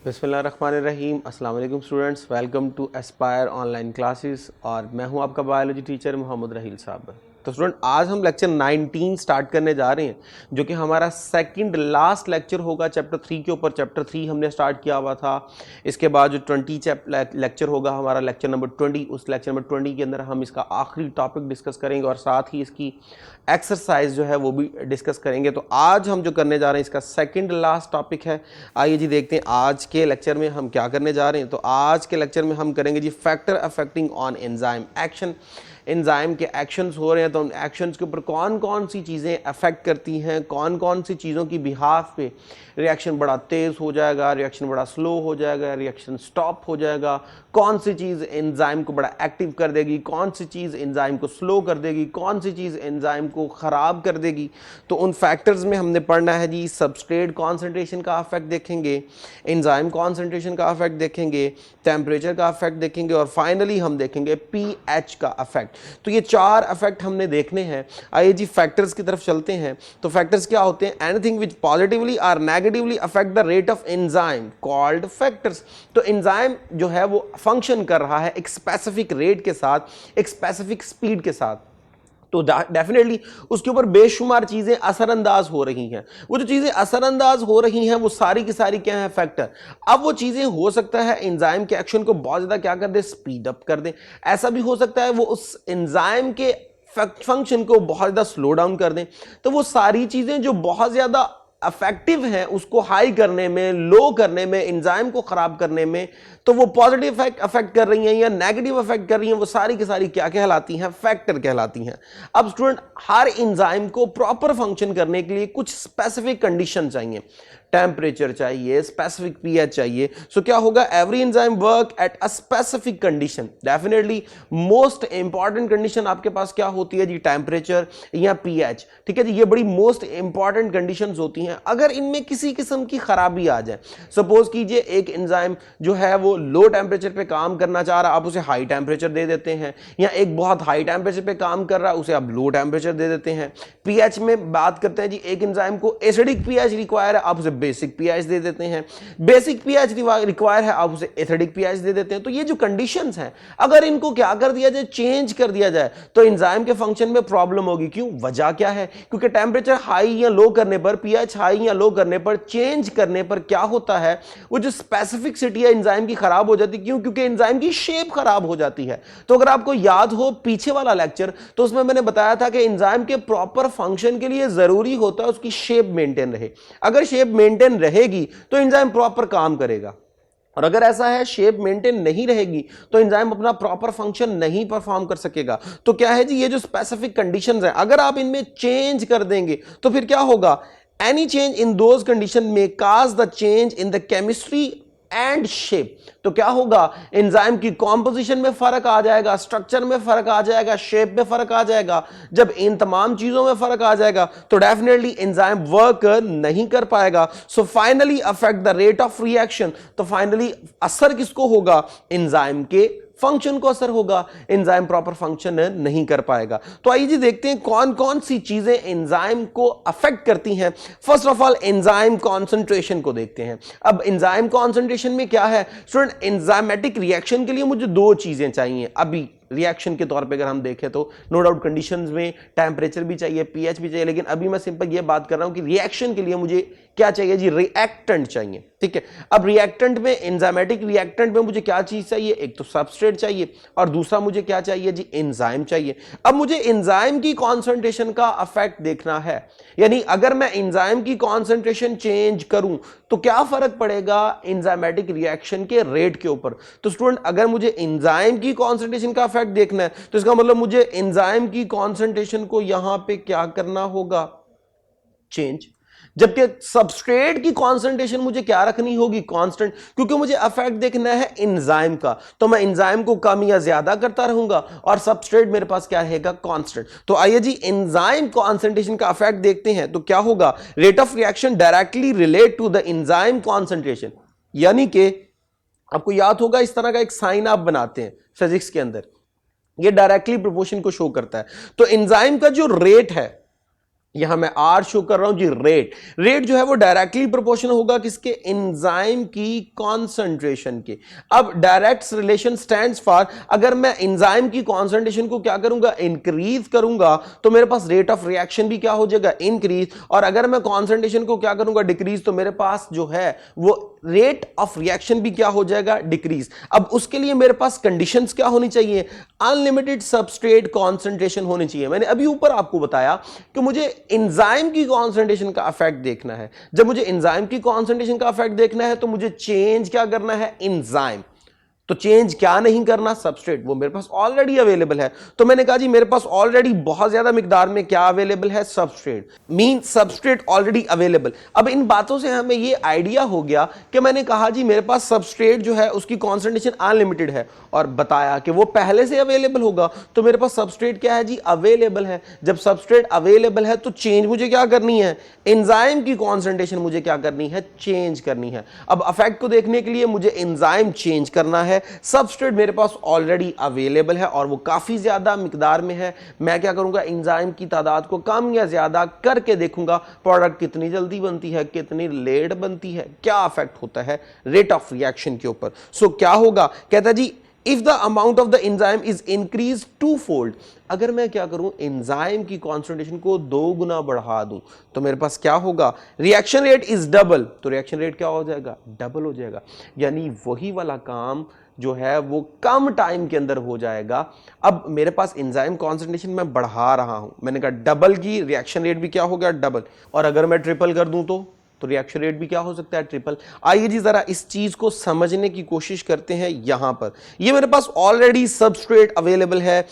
बिस्मिल्लाहिर्रहमानिर्रहीम। अस्सलाम वालेकुम students, welcome to Aspire Online Classes और मैं हूं आपका बायोलॉजी टीचर मोहम्मद रहील साहब। तो स्टूडेंट, आज हम लेक्चर 19 स्टार्ट करने जा रहे हैं, जो कि हमारा सेकंड लास्ट लेक्चर होगा चैप्टर 3 के ऊपर। चैप्टर 3 हमने स्टार्ट किया हुआ था। इसके बाद जो 20 लेक्चर होगा हमारा लेक्चर नंबर 20, उस लेक्चर नंबर 20 के अंदर हम इसका आखिरी टॉपिक डिस्कस करेंगे और साथ ही इसकी एक्सरसाइज जो है वो भी डिस्कस करेंगे। तो आज हम जो करने जा रहे हैं इसका सेकंड लास्ट टॉपिक है। आइए जी देखते हैं आज के लेक्चर में हम क्या करने जा रहे हैं। तो आज के लेक्चर में हम करेंगे जी factor affecting on enzyme action. Enzyme के एक्शंस हो रहे हैं तो उन एक्शंस के ऊपर कौन कौन सी चीज़ें अफेक्ट करती हैं, कौन कौन सी चीज़ों की बिहाफ पे रिएक्शन बड़ा तेज़ हो जाएगा, रिएक्शन बड़ा स्लो हो जाएगा, रिएक्शन स्टॉप हो जाएगा, कौन सी चीज़ एंजाइम को बड़ा एक्टिव कर देगी, कौन सी चीज़ एंजाइम को स्लो कर देगी, कौन सी चीज़ एंजाइम को ख़राब कर देगी। तो उन फैक्टर्स में हमने पढ़ना है जी सबस्ट्रेट कॉन्सेंट्रेशन का अफेक्ट देखेंगे, एंजाइम कॉन्सेंट्रेशन का अफेक्ट देखेंगे, टेम्परेचर का अफेक्ट देखेंगे और फाइनली हम देखेंगे पीएच का अफेक्ट। तो ये 4 अफेक्ट हमने देखने हैं। आइए जी फैक्टर्स की तरफ चलते हैं। तो फैक्टर्स क्या होते हैं? एनीथिंग विच पॉजिटिवली और negatively affect the rate of enzyme called factors. तो एंजाइम जो है वो फंक्शन कर रहा है एक स्पेसिफिक रेट के साथ, एक स्पेसिफिक स्पीड के साथ, तो डेफिनेटली उसके ऊपर बेशुमार चीजें असरअंदाज हो रही हैं। वो जो चीजें असरअंदाज हो रही हैं वो सारी की सारी क्या है? फैक्टर। अब वो चीजें हो सकता है एंजाइम के एक्शन को बहुत ज्यादा क्या कर दे? स्पीड अप कर दे। ऐसा भी हो सकता है वो उस एंजाइम के फंक्शन को बहुत ज्यादा स्लो डाउन कर दें। तो वो सारी चीजें जो बहुत ज्यादा अफेक्टिव हैं उसको हाई करने में, लो करने में, एंजाइम को खराब करने में, तो वो पॉजिटिव अफेक्ट कर रही हैं या नेगेटिव अफेक्ट कर रही हैं, वो सारी की सारी क्या कहलाती हैं? फैक्टर कहलाती हैं। अब स्टूडेंट, हर एंजाइम को प्रॉपर फंक्शन करने के लिए कुछ स्पेसिफिक कंडीशन चाहिए। टेम्परेचर चाहिए, स्पेसिफिक पीएच चाहिए। सो क्या होगा? Every enzyme work at a specific condition. Definitely most important condition आपके पास क्या होती है जी? टेम्परेचर या पीएच। ठीक है जी, ये बड़ी मोस्ट इंपॉर्टेंट कंडीशंस होती हैं। अगर इनमें किसी किस्म की खराबी आ जाए, सपोज कीजिए एक एंजाइम जो है वो लो टेम्परेचर पे काम करना चाह रहा है, आप उसे हाई टेम्परेचर दे देते हैं, या एक बहुत हाई टेम्परेचर पे काम कर रहा है उसे आप लो टेम्परेचर दे देते हैं। पीएच में बात करते हैं जी, एक एंजाइम को एसिडिक पीएच रिक्वायर है, आप उसे बेसिक पीएच दे देते हैं। बेसिक पीएच रिक्वायर है, आप उसे एसिडिक पीएच दे देते हैं। तो ये जो कंडीशंस हैं, अगर इनको क्या कर दिया जाए? चेंज कर दिया जाए, तो एंजाइम के फंक्शन में प्रॉब्लम होगी। क्यों? वजह क्या है? क्योंकि टेम्परेचर हाई या लो करने पर, पीएच हाई या लो करने पर, चेंज करने पर क्या होता है? वो जो स्पेसिफिसिटी है एंजाइम की खराब हो जाती है। क्यों? क्योंकि एंजाइम की शेप खराब हो जाती है। तो अगर आपको याद हो पीछे वाला लेक्चर, तो उसमें मैंने बताया था कि एंजाइम के प्रॉपर फंक्शन के लिए जरूरी होता है उसकी शेप मेंटेन रहे। अगर शेप मेंटेन रहेगी तो एंजाइम प्रॉपर काम करेगा, और अगर ऐसा है शेप मेंटेन नहीं रहेगी तो एंजाइम अपना प्रॉपर फंक्शन नहीं परफॉर्म कर सकेगा। तो क्या है जी? ये जो स्पेसिफिक कंडीशंस हैं, अगर आप इनमें चेंज कर देंगे तो फिर क्या होगा? Any change in those condition में cause the change in the chemistry and shape. तो क्या होगा? एंजाइम की कॉम्पोजिशन में फर्क आ जाएगा, स्ट्रक्चर में फर्क आ जाएगा, शेप में फर्क आ जाएगा। जब इन तमाम चीजों में फर्क आ जाएगा तो डेफिनेटली एंजाइम वर्क नहीं कर पाएगा। So finally affect the rate of reaction. तो फाइनली असर किसको होगा? एंजाइम के फंक्शन को असर होगा, एंजाइम प्रॉपर फंक्शन नहीं कर पाएगा। तो आइए जी देखते हैं कौन कौन सी चीजें एंजाइम को अफेक्ट करती हैं। First of all enzyme concentration को देखते हैं। अब एंजाइम कॉन्सेंट्रेशन में क्या है स्टूडेंट? एंजाइमेटिक रिएक्शन के लिए मुझे 2 चीजें चाहिए। अभी रिएक्शन के तौर पे अगर हम देखें तो नो डाउट कंडीशंस में टेम्परेचर भी चाहिए, पीएच भी चाहिए, लेकिन अभी मैं सिंपल ये बात कर रहा हूं कि रिएक्शन के लिए मुझे क्या चाहिए जी? रिएक्टेंट चाहिए। ठीक है, अब रिएक्टेंट में, एंजाइमेटिक रिएक्टेंट में मुझे क्या चीज चाहिए? एक तो सबस्ट्रेट चाहिए और दूसरा मुझे क्या चाहिए जी? एंजाइम चाहिए। अब मुझे एंजाइम की कॉन्सेंट्रेशन का अफेक्ट देखना है, यानी अगर मैं एंजाइम की कॉन्सेंट्रेशन चेंज करूं तो क्या फर्क पड़ेगा एंजाइमेटिक रिएक्शन के रेट के ऊपर। तो स्टूडेंट, अगर मुझे एंजाइम की कॉन्सेंट्रेशन का अफेक्ट देखना है तो इसका मतलब मुझे एंजाइम की कॉन्सेंट्रेशन को यहां पे क्या करना होगा? चेंज। जबकि सबस्ट्रेट की कॉन्सेंट्रेशन मुझे क्या रखनी होगी? कांस्टेंट, क्योंकि मुझे अफेक्ट देखना है एंजाइम का। तो मैं एंजाइम को कम या ज्यादा करता रहूंगा और सबस्ट्रेट मेरे पास क्या रहेगा? कांस्टेंट। तो आइए जी एंजाइम कॉन्सेंट्रेशन का अफेक्ट देखते हैं। तो क्या होगा? Rate of reaction directly relate to the enzyme concentration. यानी कि आपको याद होगा इस तरह का एक साइन आप बनाते हैं फिजिक्स के अंदर, ये डायरेक्टली प्रोपोर्शन को शो करता है। तो एंजाइम का जो रेट है यहां मैं आर शो कर रहा हूं जी। रेट जो है वो डायरेक्टली प्रोपोर्शनल होगा किसके, एंजाइम की कॉन्सेंट्रेशन के। अब डायरेक्ट रिलेशन स्टैंड्स फॉर, अगर मैं एंजाइम की कॉन्सेंट्रेशन को क्या करूंगा, इंक्रीज करूंगा, तो मेरे पास रेट ऑफ रिएक्शन भी क्या हो जाएगा, इंक्रीज। और अगर मैं कॉन्सेंट्रेशन को क्या करूंगा, डिक्रीज, तो मेरे पास जो है वो रेट ऑफ रिएक्शन भी क्या हो जाएगा, डिक्रीज। अब उसके लिए मेरे पास कंडीशंस क्या होनी चाहिए, अनलिमिटेड सबस्ट्रेट कॉन्सेंट्रेशन होनी चाहिए। मैंने अभी ऊपर आपको बताया कि मुझे एंजाइम की कॉन्सेंट्रेशन का इफेक्ट देखना है। जब मुझे एंजाइम की कॉन्सेंट्रेशन का इफेक्ट देखना है तो मुझे चेंज क्या करना है, एंजाइम। तो चेंज क्या नहीं करना, सबस्ट्रेट, वो मेरे पास ऑलरेडी अवेलेबल है। तो मैंने कहा जी मेरे पास ऑलरेडी बहुत ज्यादा मिकदार में क्या अवेलेबल है, substrate, mean substrate already available. अब इन बातों से हमें ये आइडिया हो गया कि मैंने कहा जी मेरे पास सबस्ट्रेट जो है उसकी कॉन्सेंट्रेशन अनलिमिटेड है, और बताया कि वो पहले से अवेलेबल होगा। तो मेरे पास सबस्ट्रेट क्या है जी, अवेलेबल है। जब सबस्ट्रेट अवेलेबल है तो चेंज मुझे क्या करनी है, एंजाइम की कॉन्सेंट्रेशन मुझे क्या करनी है, चेंज करनी है। अब इफेक्ट को देखने के लिए मुझे एंजाइम चेंज करना है। सबस्ट्रेट मेरे पास ऑलरेडी अवेलेबल है और वो काफी ज्यादा मिकदार में है। मैं क्या करूंगा, एंजाइम की तादाद को कम या ज्यादा करके देखूंगा प्रोडक्ट कितनी जल्दी बनती है, कितनी लेट बनती है, क्या इफेक्ट होता है रेट ऑफ रिएक्शन के ऊपर। सो क्या होगा, कहता है जी if the amount of the enzyme is increase two fold, अगर मैं क्या करूं, एंजाइम की कॉन्सेंट्रेशन को 2 गुना बढ़ा दूं, तो मेरे पास क्या होगा, रिएक्शन रेट इज डबल, तो रिएक्शन रेट क्या हो जाएगा, डबल हो जाएगा। यानी वही वाला काम जो है वो कम टाइम के अंदर हो जाएगा। अब मेरे पास एंजाइम कॉन्सेंट्रेशन मैं बढ़ा रहा हूं, मैंने कहा डबल की, रिएक्शन रेट भी क्या हो गया, डबल। और अगर मैं ट्रिपल कर दूं तो रिएक्शन रेट भी क्या हो सकता है, ट्रिपल। आइए जी जरा इस चीज को समझने की कोशिश करते हैं। यहां पर ये मेरे पास ऑलरेडी सबस्ट्रेट अवेलेबल है,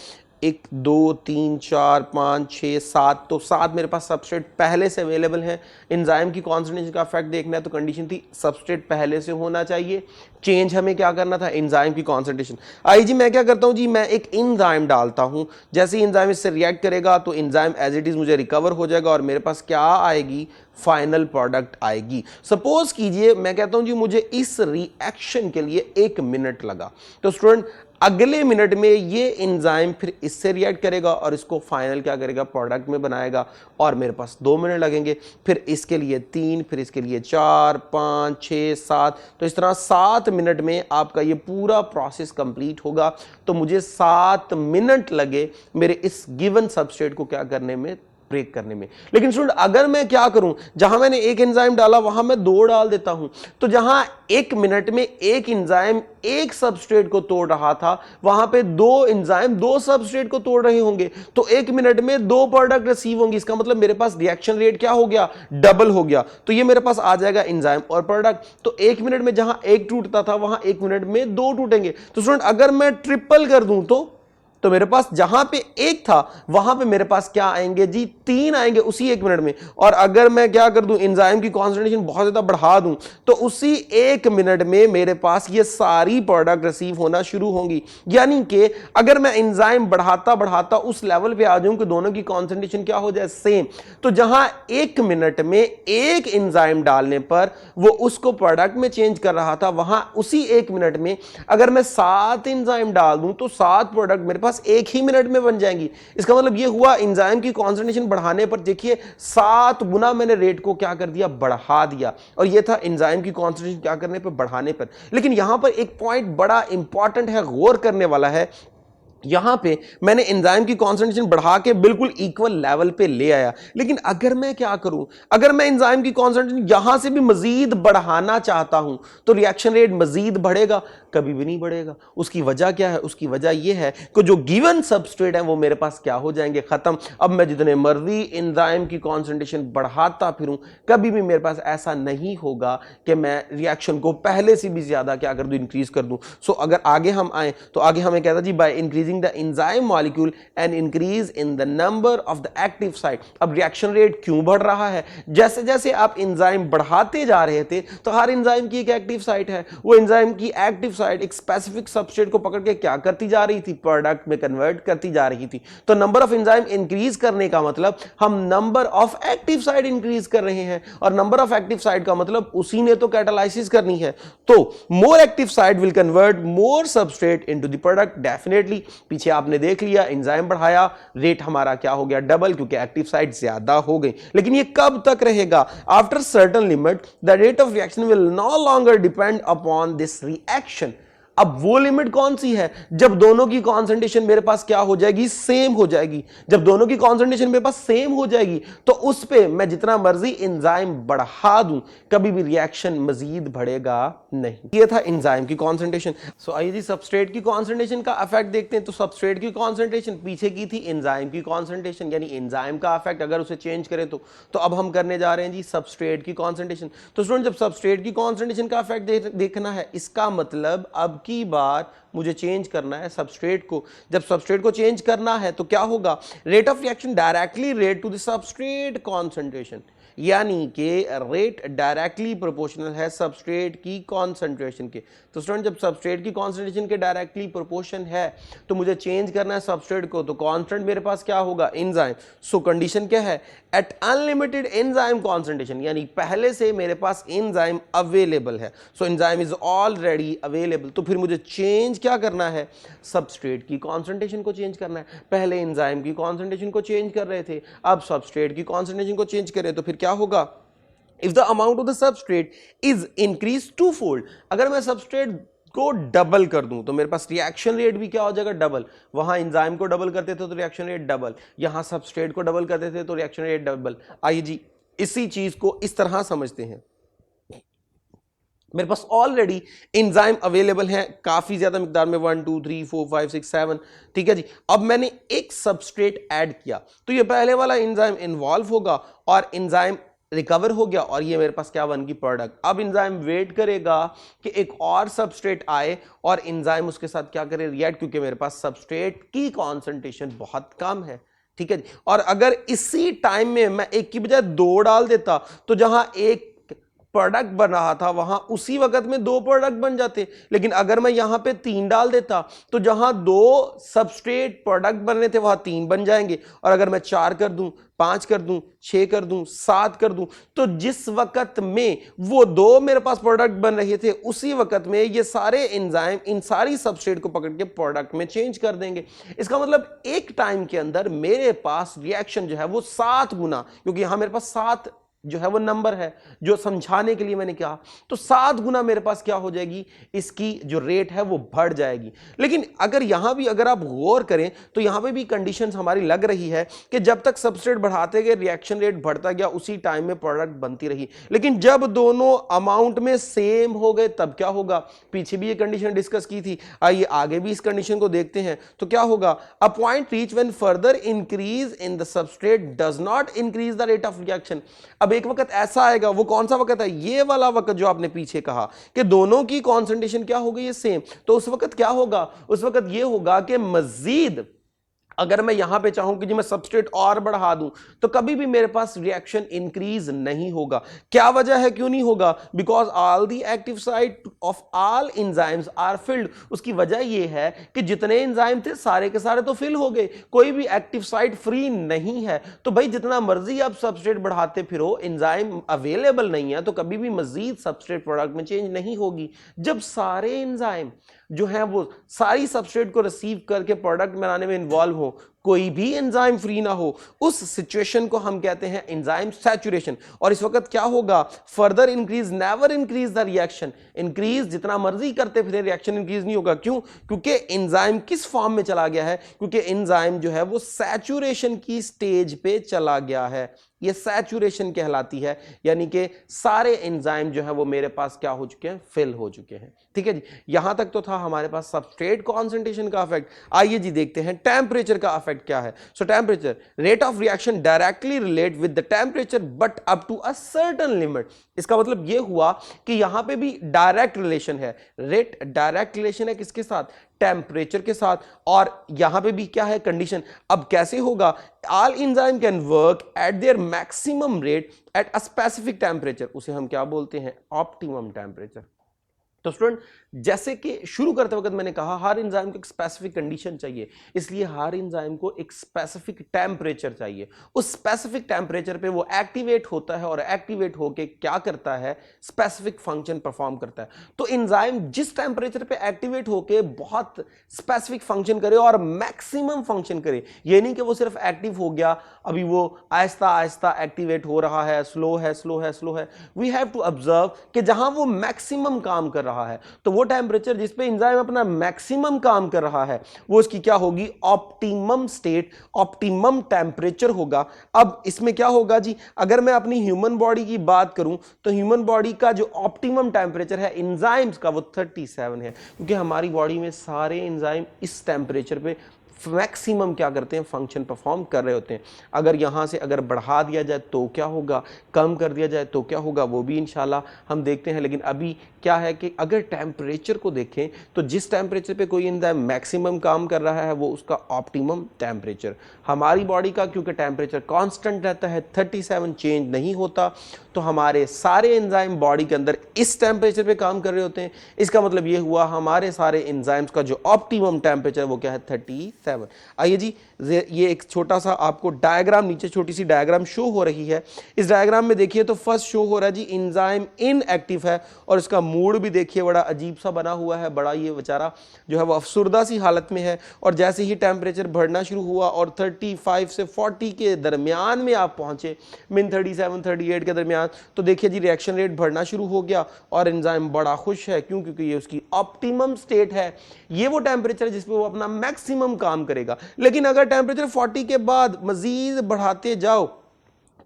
1 2 3 4 5 6 7, तो 7 मेरे पास सबस्ट्रेट पहले से अवेलेबल है। एंजाइम की कॉन्सेंट्रेशन का इफेक्ट देखना है तो कंडीशन थी सबस्ट्रेट पहले से होना चाहिए, चेंज हमें क्या करना था, एंजाइम की कॉन्सेंट्रेशन। आई जी मैं क्या करता हूं जी, मैं एक एंजाइम डालता हूं, जैसे ही एंजाइम इससे रिएक्ट करेगा तो एंजाइम एज इट इज मुझे रिकवर हो जाएगा और मेरे पास क्या आएगी, फाइनल प्रोडक्ट आएगी। सपोज कीजिए मैं कहता हूं जी मुझे इस रिएक्शन के लिए 1 मिनट लगा, तो स्टूडेंट अगले मिनट में ये एंजाइम फिर इससे रिएक्ट करेगा और इसको फाइनल क्या करेगा, प्रोडक्ट में बनाएगा, और मेरे पास 2 मिनट लगेंगे, फिर इसके लिए 3, फिर इसके लिए 4 5 6 7, तो इस तरह 7 मिनट में आपका ये पूरा प्रोसेस कंप्लीट होगा। तो मुझे 7 मिनट लगे मेरे इस गिवन सबस्ट्रेट को क्या करने में, ब्रेक करने में। लेकिन स्टूडेंट अगर मैं क्या करूं, जहां मैंने एक एंजाइम डाला वहां मैं 2 डाल देता हूं, तो जहां 1 मिनट में एक एंजाइम एक सबस्ट्रेट को तोड़ रहा था, वहां पे 2 एंजाइम 2 सबस्ट्रेट को तोड़ रहे होंगे, तो 1 मिनट में 2 प्रोडक्ट रिसीव होंगे। इसका मतलब मेरे पास रिएक्शन रेट क्या हो गया, डबल हो गया। तो ये मेरे पास आ जाएगा एंजाइम और प्रोडक्ट। तो 1 मिनट में जहां 1 टूटता था वहां 1 मिनट में 2 टूटेंगे। तो स्टूडेंट अगर मैं ट्रिपल कर दूं तो मेरे पास जहां पे 1 था वहां पे मेरे पास क्या आएंगे जी, 3 आएंगे उसी 1 मिनट में। और अगर मैं क्या कर दूं, एंजाइम की कॉन्सेंट्रेशन बहुत ज्यादा बढ़ा दूं, तो उसी 1 मिनट में मेरे पास ये सारी प्रोडक्ट रिसीव होना शुरू होंगी। यानी कि अगर मैं एंजाइम बढ़ाता बढ़ाता उस लेवल पे आ जाऊं कि दोनों की कॉन्सेंट्रेशन क्या हो जाए, सेम, तो जहां 1 मिनट में एक एंजाइम डालने पर वो उसको प्रोडक्ट में चेंज कर रहा था, वहां उसी 1 मिनट में अगर मैं 7 एंजाइम डाल दूं तो 7 प्रोडक्ट मेरे पास 1 ही मिनट में बन जाएंगी। इसका मतलब ये हुआ एंजाइम की कॉन्सेंट्रेशन बढ़ाने पर देखिए 7 गुना मैंने रेट को क्या कर दिया, बढ़ा दिया। और ये था एंजाइम की कॉन्सेंट्रेशन क्या करने पर, बढ़ाने पर। लेकिन यहां पर एक पॉइंट बड़ा इंपॉर्टेंट है, गौर करने वाला है। यहां पे मैंने एंजाइम की कॉन्सेंट्रेशन बढ़ा के बिल्कुल इक्वल लेवल पे ले आया, लेकिन अगर मैं क्या करूं, अगर मैं एंजाइम की कॉन्सेंट्रेशन यहां से भी मजीद बढ़ाना चाहता हूं तो रिएक्शन रेट मजीद बढ़ेगा, कभी भी नहीं बढ़ेगा। उसकी वजह क्या है, उसकी वजह यह है कि जो गिवन सबस्ट्रेट है वो मेरे पास क्या हो जाएंगे, खत्म। अब मैं जितने मर्जी एंजाइम की कॉन्सेंट्रेशन बढ़ाता फिरूं, कभी भी मेरे पास ऐसा नहीं होगा कि मैं रिएक्शन को पहले से भी ज्यादा क्या कर दूं, इंक्रीज कर दूं। सो अगर आगे हम आए तो आगे हमें कहता जी by increasing the enzyme molecule and increase in the number of the active site। अब रिएक्शन रेट क्यों बढ़ रहा है, जैसे जैसे आप एंजाइम बढ़ाते जा रहे थे तो हर एंजाइम की एक एक्टिव साइट है, वो एंजाइम की एक्टिव साइड एक स्पेसिफिक सबस्ट्रेट को पकड़ के क्या करती जा रही थी, प्रोडक्ट में कन्वर्ट करती जा रही थी। तो नंबर ऑफ एंजाइम इंक्रीज करने का मतलब हम number of active side increase कर रहे हैं, और नंबर ऑफ एक्टिव साइड का मतलब उसी ने तो कैटालाइसिस करनी है। तो more active side will convert more substrate into the product. Definitely पीछे आपने देख लिया, एंजाइम बढ़ाया, रेट हमारा क्या हो गया, डबल, क्योंकि एक्टिव साइड ज्यादा हो गई। लेकिन ये कब तक रहेगा? After certain limit the rate of reaction will no longer depend upon this reaction. अब वो लिमिट कौन सी है? जब दोनों की कॉन्सेंट्रेशन मेरे पास क्या हो जाएगी, सेम हो जाएगी। जब दोनों की कॉन्सेंट्रेशन मेरे पास सेम हो जाएगी तो उस पे मैं जितना मर्जी एंजाइम बढ़ा दूं, कभी भी रिएक्शन मजीद बढ़ेगा नहीं। ये था एंजाइम की कॉन्सेंट्रेशन। सो आइए जी सबस्ट्रेट की कॉन्सेंट्रेशन का इफेक्ट देखते हैं। तो सबस्ट्रेट की कॉन्सेंट्रेशन पीछे की थी एंजाइम की कॉन्सेंट्रेशन, यानी एंजाइम का इफेक्ट अगर उसे चेंज करें तो अब हम करने जा रहे हैं जी सबस्ट्रेट की कॉन्सेंट्रेशन। तो स्टूडेंट, जब सबस्ट्रेट की कॉन्सेंट्रेशन का इफेक्ट देखना है, इसका मतलब अब की बार मुझे चेंज करना है सबस्ट्रेट को। जब सबस्ट्रेट को चेंज करना है तो क्या होगा? Rate of reaction directly rate to the substrate concentration, यानी कि रेट डायरेक्टली प्रोपोर्शनल है सबस्ट्रेट की कॉन्सेंट्रेशन के। तो स्टूडेंट, जब सबस्ट्रेट की कॉन्सेंट्रेशन के डायरेक्टली प्रोपोर्शन है तो मुझे चेंज करना है सबस्ट्रेट को, तो कांस्टेंट मेरे पास क्या होगा? एंजाइम। सो कंडीशन क्या है? एट अनलिमिटेड एंजाइम कॉन्सेंट्रेशन, यानी पहले से मेरे पास एंजाइम अवेलेबल है। So enzyme is already available. तो फिर मुझे चेंज क्या करना है? सबस्ट्रेट की कॉन्सेंट्रेशन को चेंज करना है। पहले एंजाइम की कॉन्सेंट्रेशन को चेंज कर रहे थे, अब सबस्ट्रेट की कॉन्सेंट्रेशन को चेंज करें तो फिर क्या होगा? If the amount of the substrate is increase two fold, अगर मैं सबस्ट्रेट को डबल कर दूं तो मेरे पास रिएक्शन रेट भी क्या हो जाएगा? डबल। वहां एंजाइम को डबल करते थे तो रिएक्शन रेट डबल, यहां सबस्ट्रेट को डबल करते थे तो रिएक्शन रेट डबल। आइए जी इसी चीज को इस तरह समझते हैं। मेरे पास ऑलरेडी एंजाइम अवेलेबल है काफी ज्यादा मिकदार में, 1 2 3 4 5 6 7, ठीक है जी। अब मैंने एक सबस्ट्रेट ऐड किया तो ये पहले वाला एंजाइम इन्वॉल्व होगा और एंजाइम रिकवर हो गया, और ये मेरे पास क्या बन गई? प्रोडक्ट। अब एंजाइम वेट करेगा कि एक और सबस्ट्रेट आए और एंजाइम उसके साथ क्या करे? रिएक्ट, क्योंकि मेरे पास सबस्ट्रेट की कॉन्सेंट्रेशन बहुत कम है, ठीक है जी। और अगर इसी टाइम में मैं एक की बजाय दो डाल देता तो जहां एक प्रोडक्ट बन रहा था वहां उसी वक्त में दो प्रोडक्ट बन जाते। लेकिन अगर मैं यहां पे 3 डाल देता तो जहां 2 सबस्ट्रेट प्रोडक्ट बन रहे थे वहां 3 बन जाएंगे, और अगर मैं 4 कर दूं, 5 कर दूं, 6 कर दूं, 7 कर दूं, तो जिस वक्त में वो 2 मेरे पास प्रोडक्ट बन रहे थे उसी वक्त में ये सारे एंजाइम इन सारी सबस्ट्रेट को पकड़ के प्रोडक्ट में चेंज कर देंगे। इसका मतलब एक टाइम के अंदर मेरे पास रिएक्शन जो है वो 7 गुना, क्योंकि यहां मेरे पास 7 जो है वो नंबर है जो समझाने के लिए मैंने कहा, तो 7 गुना मेरे पास क्या हो जाएगी? इसकी जो रेट है वो बढ़ जाएगी। लेकिन अगर यहां भी अगर आप गौर करें तो यहां पे भी कंडीशन हमारी लग रही है कि जब तक सबस्ट्रेट बढ़ाते गए रिएक्शन रेट बढ़ता गया, उसी टाइम में प्रोडक्ट बनती रही। लेकिन जब दोनों अमाउंट में सेम हो गए तब क्या होगा? पीछे भी ये कंडीशन डिस्कस की थी, आइए आगे भी इस कंडीशन को देखते हैं। तो क्या होगा? A point reach when further increase in the substrate does not increase the rate of reaction. अब एक वक्त ऐसा आएगा, वो कौन सा वक्त है? ये वाला वक्त जो आपने पीछे कहा कि दोनों की कॉन्सेंट्रेशन क्या हो गई है? सेम। तो उस वक्त क्या होगा? उस वक्त ये होगा कि मजीद अगर मैं यहां पे चाहूं कि जी मैं सबस्ट्रेट और बढ़ा दूं तो कभी भी मेरे पास रिएक्शन इंक्रीज नहीं होगा। क्या वजह है क्यों नहीं होगा? Because all the active site of all enzymes are filled. उसकी वजह यह है कि जितने एंजाइम थे सारे के सारे तो फिल हो गए, कोई भी एक्टिव साइट फ्री नहीं है। तो भाई जितना मर्जी आप सबस्ट्रेट बढ़ाते फिरो, एंजाइम अवेलेबल नहीं है तो कभी भी मजीद सबस्ट्रेट प्रोडक्ट में चेंज नहीं होगी। जब सारे एंजाइम जो है वो सारी सबस्ट्रेट को रिसीव करके प्रोडक्ट बनाने में इन्वॉल्व हो, कोई भी एंजाइम फ्री ना हो, उस सिचुएशन को हम कहते हैं एंजाइम सैचुरेशन। और इस वक्त क्या होगा? Further increase never increase the reaction. Increase जितना मर्जी करते फिर रिएक्शन इंक्रीज नहीं होगा। क्यों? क्योंकि एंजाइम किस फॉर्म में चला गया है? क्योंकि एंजाइम जो है वो सैचुरेशन की स्टेज पे चला गया है। ये सैचुरेशन कहलाती है, यानी कि सारे एंजाइम जो है वो मेरे पास क्या हो चुके हैं? फिल हो चुके हैं, ठीक है जी। यहां तक तो था हमारे पास सबस्ट्रेट कॉन्सेंट्रेशन का इफेक्ट। आइए जी देखते हैं टेम्परेचर का इफेक्ट क्या है। So temperature, rate of reaction directly relate with the temperature but up to a certain limit. इसका मतलब यह हुआ कि यहां पे भी डायरेक्ट रिलेशन है। रेट डायरेक्ट रिलेशन है किसके साथ? टेम्परेचर के साथ। और यहां पे भी क्या है? कंडीशन। अब कैसे होगा? All enzyme can work at there maximum rate at a specific temperature. उसे हम क्या बोलते हैं? Optimum temperature. तो स्टूडेंट जैसे कि शुरू करते वक्त मैंने कहा हर एंजाइम को एक स्पेसिफिक कंडीशन चाहिए, इसलिए हर एंजाइम को एक स्पेसिफिक टेम्परेचर चाहिए। उस स्पेसिफिक टेम्परेचर पे वो एक्टिवेट होता है और एक्टिवेट होके क्या करता है, स्पेसिफिक फंक्शन परफॉर्म करता है। तो एंजाइम जिस टेम्परेचर पे एक्टिवेट होके बहुत स्पेसिफिक फंक्शन करे और मैक्सिमम फंक्शन करे, ये नहीं कि वो सिर्फ एक्टिव हो गया, अभी वो आहिस्ता आहिस्ता एक्टिवेट हो रहा है, स्लो है स्लो है स्लो है। वी हैव टू ऑब्जर्व कि जहां वो मैक्सिमम काम कर रहा है, तो वो टेम्परेचर जिस पे एंजाइम अपना मैक्सिमम काम कर रहा है, वो इसकी क्या होगी, ऑप्टिमम स्टेट, ऑप्टिमम टेम्परेचर होगा। अब इसमें क्या होगा जी, अगर मैं अपनी ह्यूमन बॉडी की बात करूं तो ह्यूमन बॉडी का जो ऑप्टिमम टेम्परेचर है एंजाइम्स का, वो 37 है, क्योंकि हमारी बॉडी में सारे एंजाइम इस टेम्परेचर पे मैक्सिमम क्या करते हैं, फंक्शन परफॉर्म कर रहे होते हैं। अगर यहां से अगर बढ़ा दिया जाए तो क्या होगा, कम कर दिया जाए तो क्या होगा, वो भी इंशाल्लाह हम देखते हैं। लेकिन अभी क्या है कि अगर टेम्परेचर को देखें तो जिस टेम्परेचर पे कोई एंजाइम मैक्सिमम काम कर रहा है वो उसका ऑप्टिमम टेम्परेचर। हमारी बॉडी का क्योंकि टेम्परेचर कांस्टेंट रहता है, 37 चेंज नहीं होता, तो हमारे सारे एंजाइम बॉडी के अंदर इस टेम्परेचर पे काम कर रहे होते हैं। इसका मतलब ये हुआ हमारे सारे एंजाइम्स का जो ऑप्टिमम टेम्परेचर वो क्या है, 37। आइए जी, ये एक छोटा सा आपको डायग्राम, नीचे छोटी सी डायग्राम शो हो रही है। इस डायग्राम में देखिए तो फर्स्ट शो हो रहा है जी एंजाइम इनएक्टिव है, और इसका मूड भी देखिए बड़ा अजीब सा बना हुआ है, बड़ा ये बेचारा जो है वो अफसुर्दा सी हालत में है। और जैसे ही टेम्परेचर बढ़ना शुरू हुआ और 35 से 40 के दरमियान में आप पहुंचे, मिन 37 38 के दरमियान, तो देखिए जी रिएक्शन रेट बढ़ना शुरू हो गया और एंजाइम बड़ा खुश है। क्यों? क्योंकि ये उसकी ऑप्टिमम स्टेट है, ये वो टेम्परेचर है जिसपे वो अपना मैक्सिमम काम करेगा। लेकिन अगर टेम्परेचर 40 के बाद मजीद बढ़ाते जाओ,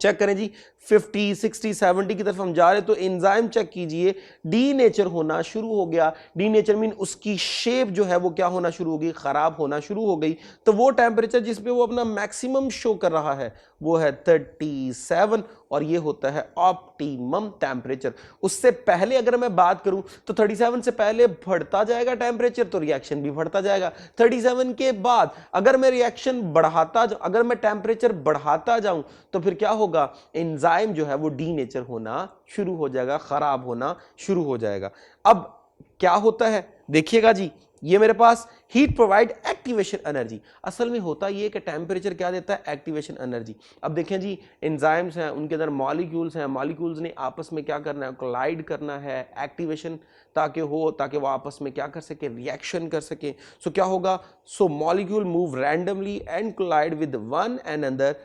चेक करें जी 50 60 70 की तरफ हम जा रहे, तो एंजाइम चेक कीजिए डी नेचर होना शुरू हो गया। डी नेचर मीन उसकी शेप जो है वो क्या होना शुरू हो गई, खराब होना शुरू हो गई। तो वो टेम्परेचर जिस पे वो अपना मैक्सिमम शो कर रहा है वो है 37, और ये होता है ऑप्टिमम टेम्परेचर। उससे पहले अगर मैं बात करूं तो 37 से पहले बढ़ता जाएगा टेम्परेचर, तो रिएक्शन भी बढ़ता जाएगा। 37 के बाद अगर मैं रिएक्शन बढ़ाता जाऊं, अगर मैं टेम्परेचर बढ़ाता जाऊं, तो फिर क्या होगा, एंजाइम जो है वो डी नेचर होना शुरू हो जाएगा, खराब होना शुरू हो जाएगा। अब क्या होता है देखिएगा जी, ये मेरे पास हीट प्रोवाइड एक्टिवेशन एनर्जी। असल में होता ये कि टेम्परेचर क्या देता है, एक्टिवेशन एनर्जी। अब देखें जी एंजाइम्स हैं, उनके अंदर मॉलिक्यूल्स हैं, मॉलिक्यूल्स ने आपस में क्या करना है, कोलाइड करना है, एक्टिवेशन ताकि हो, ताकि वो आपस में क्या कर सके, रिएक्शन कर सके। सो क्या होगा, so molecule move randomly and collide with one and another,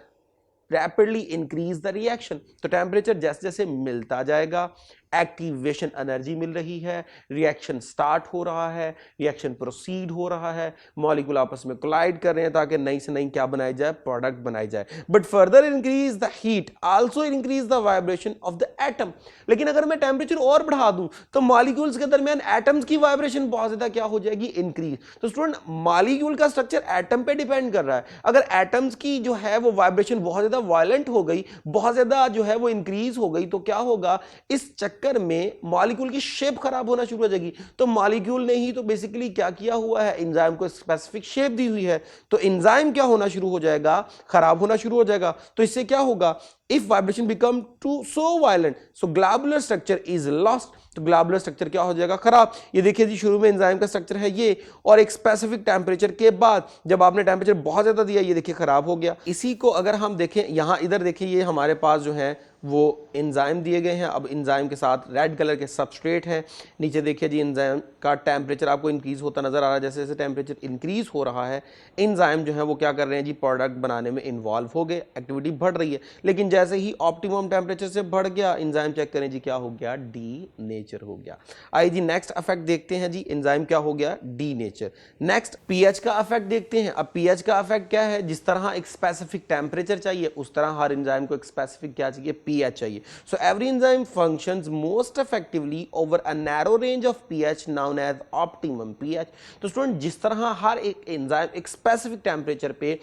rapidly increase the reaction. तो टेम्परेचर जैसे जैसे मिलता जाएगा, एक्टिवेशन एनर्जी मिल रही है, रिएक्शन स्टार्ट हो रहा है, रिएक्शन प्रोसीड हो रहा है, मॉलिक्यूल आपस में कोलाइड कर रहे हैं ताकि नई से नई क्या बनाई जाए, प्रोडक्ट बनाई जाए। But further increase the heat also increase the vibration of the atom. लेकिन अगर मैं टेम्परेचर और बढ़ा दूं तो मॉलिक्यूल्स के दरमियान एटम्स की वाइब्रेशन बहुत ज्यादा क्या हो जाएगी, इंक्रीज। तो स्टूडेंट मॉलिक्यूल का स्ट्रक्चर एटम पे डिपेंड कर रहा है। अगर एटम्स की जो है वो वाइब्रेशन बहुत ज्यादा वायलेंट हो गई, बहुत ज्यादा जो है वो इंक्रीज हो गई, तो क्या होगा, इस चक्कर में मॉलिक्यूल की शेप खराब होना शुरू हो जाएगी। तो मॉलिक्यूल ने ही तो बेसिकली क्या किया हुआ है, एंजाइम को स्पेसिफिक शेप दी हुई है, तो एंजाइम क्या होना शुरू हो जाएगा, खराब होना शुरू हो जाएगा। तो इससे क्या होगा, if vibration become too so violent, so globular structure is lost. तो ग्लोबुलर स्ट्रक्चर क्या हो जाएगा, खराब। ये देखिए जी शुरू में एंजाइम का स्ट्रक्चर है ये, और एक स्पेसिफिक टेम्परेचर के बाद जब आपने टेम्परेचर बहुत ज्यादा दिया, ये देखिए खराब हो गया। इसी को अगर हम देखें, यहां इधर देखिए, ये हमारे पास जो है वो एंजाइम दिए गए हैं। अब एंजाइम के साथ रेड कलर के सबस्ट्रेट हैं। नीचे देखिए जी एंजाइम का टेम्परेचर आपको इंक्रीज होता नजर आ रहा है। जैसे जैसे टेम्परेचर इंक्रीज हो रहा है, एंजाइम जो है वो क्या कर रहे हैं जी, प्रोडक्ट बनाने में इन्वॉल्व हो गए, एक्टिविटी बढ़ रही है। लेकिन जैसे ही ऑप्टिमम टेम्परेचर से बढ़ गया, एंजाइम चेक करें जी क्या हो गया, डी नेचर हो गया। आइए जी नेक्स्ट इफेक्ट देखते हैं जी, एंजाइम क्या हो गया, डी नेचर। नेक्स्ट पीएच का इफेक्ट देखते हैं। अब पीएच का इफेक्ट क्या है, जिस तरह एक स्पेसिफिक टेम्परेचर चाहिए उस तरह हर एंजाइम को एक स्पेसिफिक क्या चाहिए, पीएच चाहिए। So every enzyme functions most effectively over a narrow range of pH known as optimum pH. तो स्टूडेंट जिस तरह हर एक एंजाइम एक स्पेसिफिक टेम्परेचर पे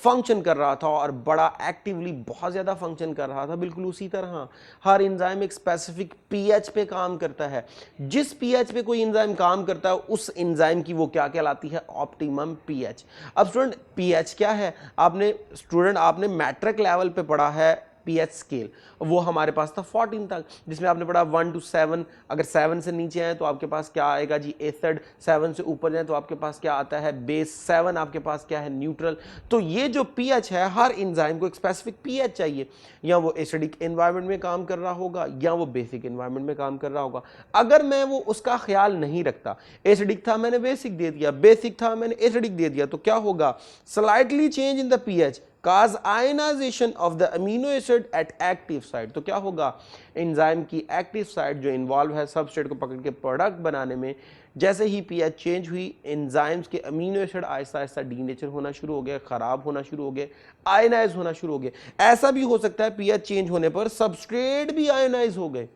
फंक्शन कर रहा था और बड़ा एक्टिवली बहुत ज्यादा फंक्शन कर रहा था, बिल्कुल उसी तरह हर एंजाइम एक स्पेसिफिक पीएच पे काम करता है। जिस पीएच पे कोई एंजाइम काम करता है उस एंजाइम की वो क्या कहलाती है, ऑप्टिमम पीएच। अब स्टूडेंट पीएच क्या है, आपने मैट्रिक लेवल पे पढ़ा है पीएच स्केल, वो हमारे पास था 14 तक, जिसमें आपने पढ़ा 1 to 7, अगर 7 से नीचे आए तो आपके पास क्या आएगा जी एसिड, 7 से ऊपर जाए तो आपके पास क्या आता है बेस, 7 आपके पास क्या है न्यूट्रल। तो ये जो पीएच है, हर एंजाइम को एक स्पेसिफिक पीएच चाहिए, या वो एसिडिक एनवायरनमेंट में काम कर रहा होगा या वो बेसिक एनवायरनमेंट में काम कर रहा होगा। अगर मैं वो उसका ख्याल नहीं रखता, एसिडिक था मैंने बेसिक दे दिया, बेसिक था मैंने एसिडिक दे दिया, तो क्या होगा, slightly change in the pH cause ionization of the amino acid at active site। तो क्या होगा, एंजाइम की एक्टिव साइट जो इन्वॉल्व है सबस्ट्रेट को पकड़ के प्रोडक्ट बनाने में, जैसे ही पीएच चेंज हुई, एंजाइम्स के amino acid Aahista Aahista denature होना शुरू हो गया, खराब होना शुरू हो गए, आयनाइज होना शुरू हो गए। ऐसा भी हो सकता है पीएच चेंज होने पर सबस्ट्रेट भी आयनाइज हो गए,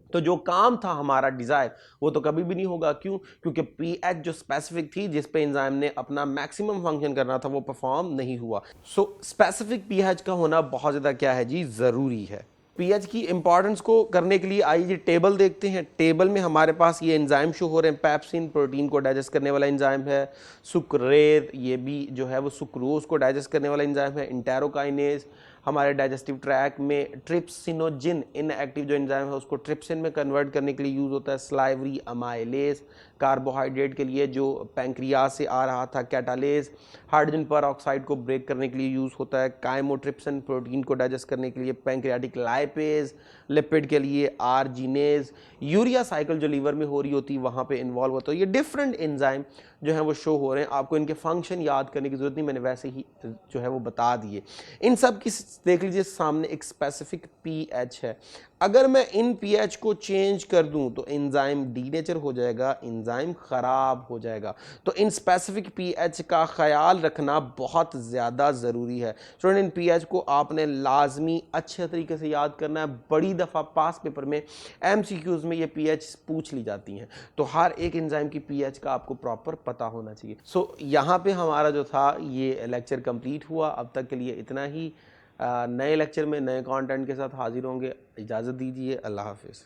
तो जो काम था हमारा डिजायर वो तो कभी भी नहीं होगा। क्यों? क्योंकि पीएच जो स्पेसिफिक थी जिस पे एंजाइम ने अपना मैक्सिमम फंक्शन करना था वो परफॉर्म नहीं हुआ। सो स्पेसिफिक पीएच का होना बहुत ज्यादा क्या है जी, जरूरी है। पीएच की इंपॉर्टेंस को करने के लिए आइए जी टेबल देखते हैं। टेबल में हमारे पास ये एंजाइम शो हो रहे हैं, पेप्सिन प्रोटीन को डाइजेस्ट करने वाला एंजाइम है, सुक्रेज ये भी जो है वो सुक्रोज को डाइजेस्ट करने वाला एंजाइम है, इंटेरोकाइनेज हमारे डाइजेस्टिव ट्रैक में, ट्रिप्सिनोजिन इनएक्टिव जो एंजाइम है उसको ट्रिप्सिन में कन्वर्ट करने के लिए यूज होता है, स्लाइवरी अमाइलेज कार्बोहाइड्रेट के लिए जो पैंक्रियाज से आ रहा था, कैटालेज हाइड्रोजन पर ऑक्साइड को ब्रेक करने के लिए यूज होता है, काइमोट्रिप्सिन प्रोटीन को डाइजेस्ट करने के लिए, पैंक्रियाटिक लाइपेज लिपिड के लिए, आर्जिनेज यूरिया साइकिल जो लीवर में हो रही होती है वहाँ पे इन्वॉल्व होता है। ये डिफरेंट एंजाइम जो है वो शो हो रहे हैं, आपको इनके फंक्शन याद करने की जरूरत नहीं, मैंने वैसे ही जो है वो बता दिए। इन सब की देख लीजिए सामने एक स्पेसिफिक पीएच है, अगर मैं इन पीएच को चेंज कर दूं तो एंजाइम डीनेचर हो जाएगा, एंजाइम खराब हो जाएगा। तो इन स्पेसिफिक पीएच का ख्याल रखना बहुत ज़्यादा ज़रूरी है। स्टूडेंट इन पीएच को आपने लाजमी अच्छे तरीके से याद करना है, बड़ी दफ़ा पास पेपर में एमसीक्यूज़ में ये पीएच पूछ ली जाती हैं, तो हर एक एंजाइम की पीएच का आपको प्रॉपर पता होना चाहिए। सो यहाँ पे हमारा जो था ये लेक्चर कंप्लीट हुआ। अब तक के लिए इतना ही। नए लेक्चर में नए कंटेंट के साथ हाजिर होंगे। इजाज़त दीजिए, अल्लाह हाफिज़।